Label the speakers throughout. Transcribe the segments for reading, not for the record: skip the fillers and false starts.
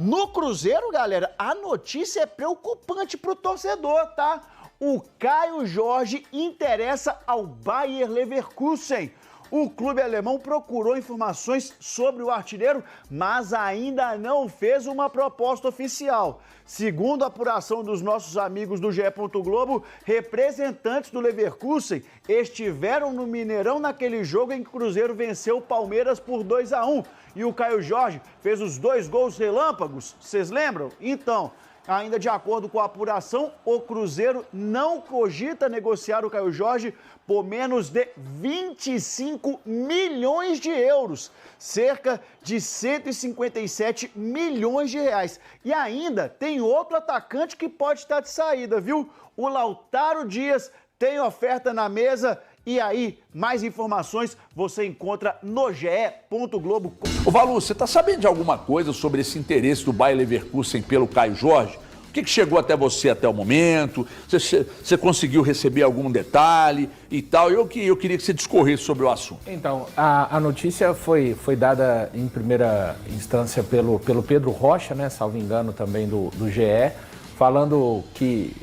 Speaker 1: No Cruzeiro, galera, a notícia é preocupante pro torcedor, tá? O Caio Jorge interessa ao Bayer Leverkusen. O clube alemão procurou informações sobre o artilheiro, mas ainda não fez uma proposta oficial. Segundo a apuração dos nossos amigos do GE. Globo, representantes do Leverkusen estiveram no Mineirão naquele jogo em que o Cruzeiro venceu o Palmeiras por 2-1. E o Caio Jorge fez os 2 gols relâmpagos, vocês lembram? Então, ainda de acordo com a apuração, o Cruzeiro não cogita negociar o Caio Jorge por menos de 25 milhões de euros, cerca de 157 milhões de reais. E ainda tem outro atacante que pode estar de saída, viu? O Lautaro Dias tem oferta na mesa. E aí, mais informações você encontra no ge.globo.
Speaker 2: Ô Valu, você tá sabendo de alguma coisa sobre esse interesse do Bayer Leverkusen pelo Caio Jorge? O que chegou até você até o momento? Você conseguiu receber algum detalhe e tal? Eu queria que você discorresse sobre o assunto.
Speaker 3: Então, a notícia foi dada em primeira instância pelo Pedro Rocha, né, salvo engano também do GE, falando que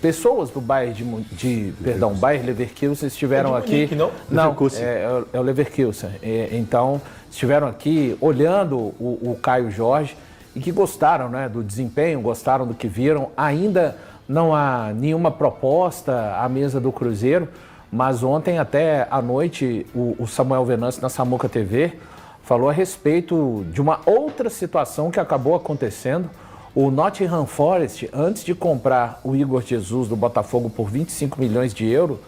Speaker 3: pessoas do Bayer Bayer Leverkusen estiveram aqui. Não, é o Leverkusen. Então, estiveram aqui olhando o Caio Jorge e que gostaram, né, do desempenho, gostaram do que viram. Ainda não há nenhuma proposta à mesa do Cruzeiro, mas ontem até à noite o Samuel Venâncio na Samuca TV falou a respeito de uma outra situação que acabou acontecendo. O Nottingham Forest, antes de comprar o Igor Jesus do Botafogo por 25 milhões de euros,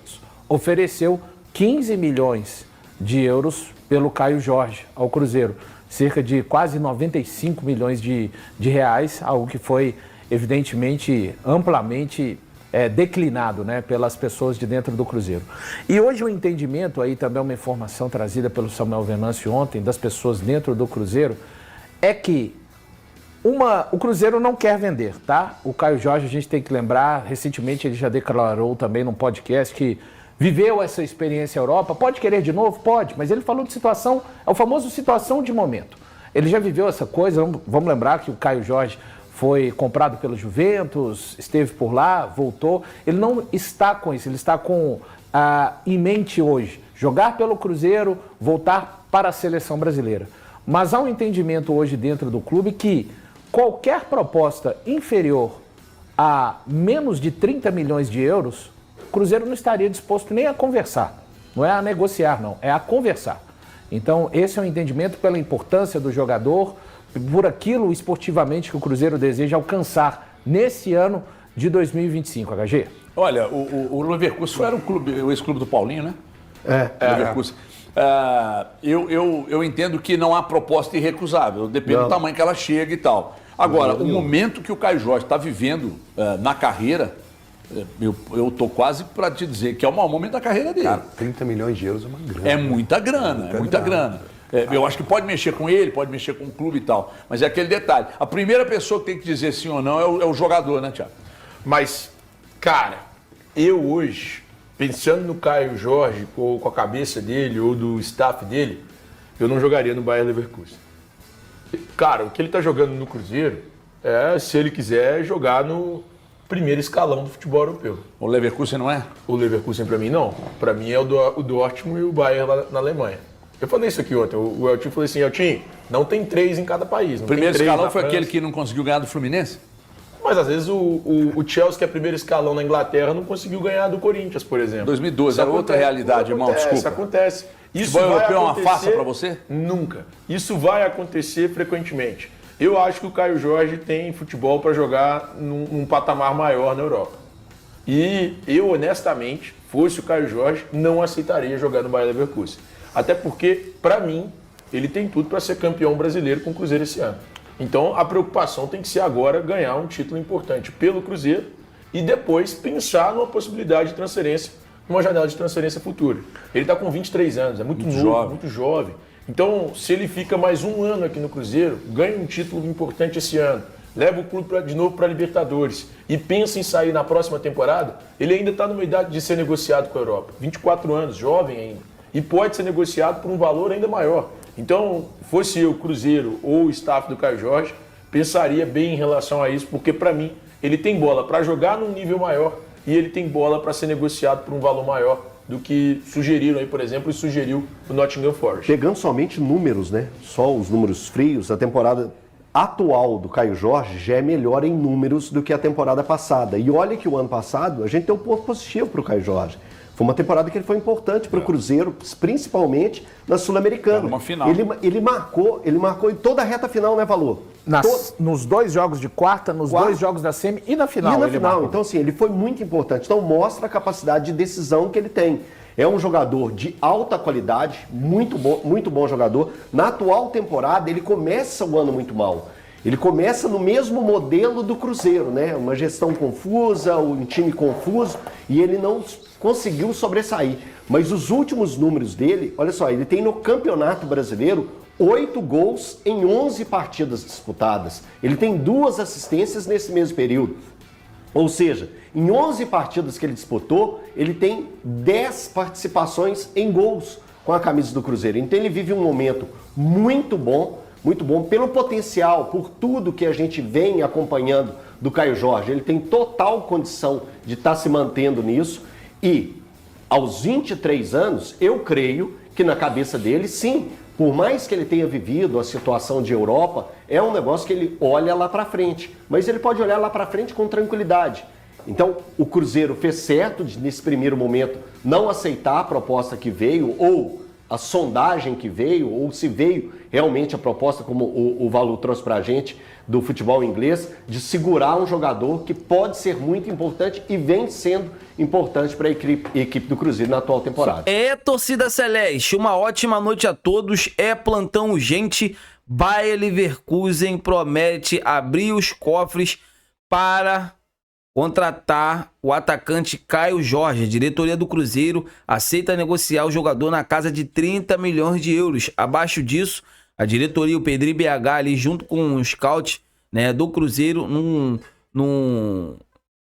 Speaker 3: ofereceu 15 milhões de euros pelo Caio Jorge ao Cruzeiro. Cerca de quase 95 milhões de reais, algo que foi, evidentemente, amplamente declinado, né, pelas pessoas de dentro do Cruzeiro. E hoje o entendimento, aí também uma informação trazida pelo Samuel Venâncio ontem, das pessoas dentro do Cruzeiro, é que o Cruzeiro não quer vender, tá? O Caio Jorge, a gente tem que lembrar, recentemente ele já declarou também num podcast que viveu essa experiência na Europa. Pode querer de novo? Pode, mas ele falou de situação, é o famoso situação de momento. Ele já viveu essa coisa, vamos lembrar que o Caio Jorge foi comprado pelo Juventus, esteve por lá, voltou. Ele não está com isso, ele está com em mente hoje jogar pelo Cruzeiro, voltar para a seleção brasileira. Mas há um entendimento hoje dentro do clube que qualquer proposta inferior a menos de 30 milhões de euros, o Cruzeiro não estaria disposto nem a conversar. Não é a negociar, não, é a conversar. Então, esse é o entendimento pela importância do jogador, por aquilo esportivamente que o Cruzeiro deseja alcançar nesse ano de 2025, HG.
Speaker 2: Olha, o Leverkusen era o ex-clube do Paulinho, né? Leverkusen. Eu entendo que não há proposta irrecusável, depende do tamanho que ela chega e tal. Agora, o momento que o Caio Jorge está vivendo na carreira, eu tô quase para te dizer que é o maior momento da carreira dele.
Speaker 4: Cara, 30 milhões de euros é uma grana.
Speaker 2: É muita grana, é muita grana. Eu acho que pode mexer com ele, pode mexer com o clube e tal, mas é aquele detalhe. A primeira pessoa que tem que dizer sim ou não é o jogador, né, Thiago?
Speaker 5: Mas, cara, eu hoje, pensando no Caio Jorge, ou com a cabeça dele, ou do staff dele, eu não jogaria no Bayer Leverkusen. Cara, o que ele tá jogando no Cruzeiro é, se ele quiser, jogar no primeiro escalão do futebol europeu.
Speaker 2: O Leverkusen não é?
Speaker 5: O Leverkusen pra mim não. Pra mim é o Dortmund e o Bayern lá na Alemanha. Eu falei isso aqui ontem. O Eltinho falou assim, Eltinho, não tem 3 em cada país.
Speaker 2: O primeiro escalão foi aquele que não conseguiu ganhar do Fluminense?
Speaker 5: Mas às vezes o Chelsea, que é primeiro escalão na Inglaterra, não conseguiu ganhar do Corinthians, por exemplo.
Speaker 2: 2012, era outra realidade, irmão, desculpa.
Speaker 5: Isso acontece.
Speaker 2: Isso vai europeu é uma farsa pra você?
Speaker 5: Nunca. Isso vai acontecer frequentemente. Eu acho que o Caio Jorge tem futebol para jogar num patamar maior na Europa. E eu, honestamente, fosse o Caio Jorge, não aceitaria jogar no Bayer Leverkusen. Até porque, para mim, ele tem tudo para ser campeão brasileiro com o Cruzeiro esse ano. Então, a preocupação tem que ser agora ganhar um título importante pelo Cruzeiro e depois pensar numa possibilidade de transferência, numa janela de transferência futura. Ele está com 23 anos, é muito novo, muito jovem. Então, se ele fica mais um ano aqui no Cruzeiro, ganha um título importante esse ano, leva o clube de novo para a Libertadores e pensa em sair na próxima temporada, ele ainda está numa idade de ser negociado com a Europa. 24 anos, jovem ainda. E pode ser negociado por um valor ainda maior. Então, fosse eu, Cruzeiro ou o staff do Caio Jorge, pensaria bem em relação a isso, porque para mim ele tem bola para jogar num nível maior e ele tem bola para ser negociado por um valor maior do que sugeriram aí, por exemplo, e sugeriu o Nottingham Forest.
Speaker 4: Pegando somente números, né? Só os números frios, a temporada atual do Caio Jorge já é melhor em números do que a temporada passada. E olha que o ano passado a gente tem um ponto positivo para o Caio Jorge. Foi uma temporada que ele foi importante para o Cruzeiro, principalmente na Sul-Americana.
Speaker 2: Uma final.
Speaker 4: Ele marcou em toda a reta final, né, Valor?
Speaker 3: Nos 2 jogos de quarta, nos 2 jogos da semi e na final.
Speaker 4: Então, assim, ele foi muito importante. Então, mostra a capacidade de decisão que ele tem. É um jogador de alta qualidade, muito bom jogador. Na atual temporada, ele começa o ano muito mal. Ele começa no mesmo modelo do Cruzeiro, né? Uma gestão confusa, um time confuso, e ele não conseguiu sobressair. Mas os últimos números dele, olha só, ele tem no Campeonato Brasileiro 8 gols em 11 partidas disputadas. Ele tem 2 assistências nesse mesmo período. Ou seja, em 11 partidas que ele disputou, ele tem 10 participações em gols com a camisa do Cruzeiro. Então ele vive um momento muito bom pelo potencial, por tudo que a gente vem acompanhando do Caio Jorge. Ele tem total condição de estar se mantendo nisso e aos 23 anos, eu creio que na cabeça dele, sim, por mais que ele tenha vivido a situação de Europa, é um negócio que ele olha lá para frente, mas ele pode olhar lá para frente com tranquilidade. Então, o Cruzeiro fez certo de, nesse primeiro momento, não aceitar a proposta que veio, ou a sondagem que veio, ou se veio realmente a proposta, como o Valu trouxe para a gente, do futebol inglês, de segurar um jogador que pode ser muito importante e vem sendo importante para a equipe do Cruzeiro na atual temporada.
Speaker 6: É, torcida celeste, uma ótima noite a todos. É plantão urgente. Bayer Leverkusen promete abrir os cofres para contratar o atacante Caio Jorge. A diretoria do Cruzeiro aceita negociar o jogador na casa de 30 milhões de euros. Abaixo disso, a diretoria, o Pedrinho BH ali junto com o scout, né, do Cruzeiro, não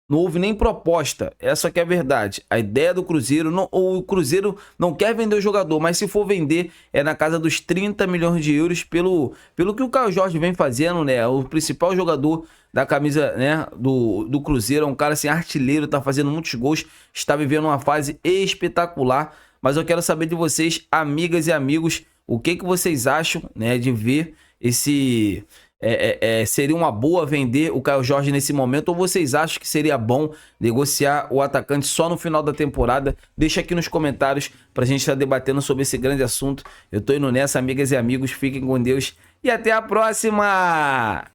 Speaker 6: houve nem proposta. Essa que é a verdade. A ideia do Cruzeiro, o Cruzeiro não quer vender o jogador, mas se for vender é na casa dos 30 milhões de euros pelo que o Caio Jorge vem fazendo, né? O principal jogador da camisa, né, do Cruzeiro, é um cara assim, artilheiro, tá fazendo muitos gols, está vivendo uma fase espetacular. Mas eu quero saber de vocês, amigas e amigos, o que vocês acham, né, de ver esse... seria uma boa vender o Caio Jorge nesse momento, ou vocês acham que seria bom negociar o atacante só no final da temporada? Deixa aqui nos comentários pra gente estar debatendo sobre esse grande assunto. Eu tô indo nessa, amigas e amigos, fiquem com Deus e até a próxima!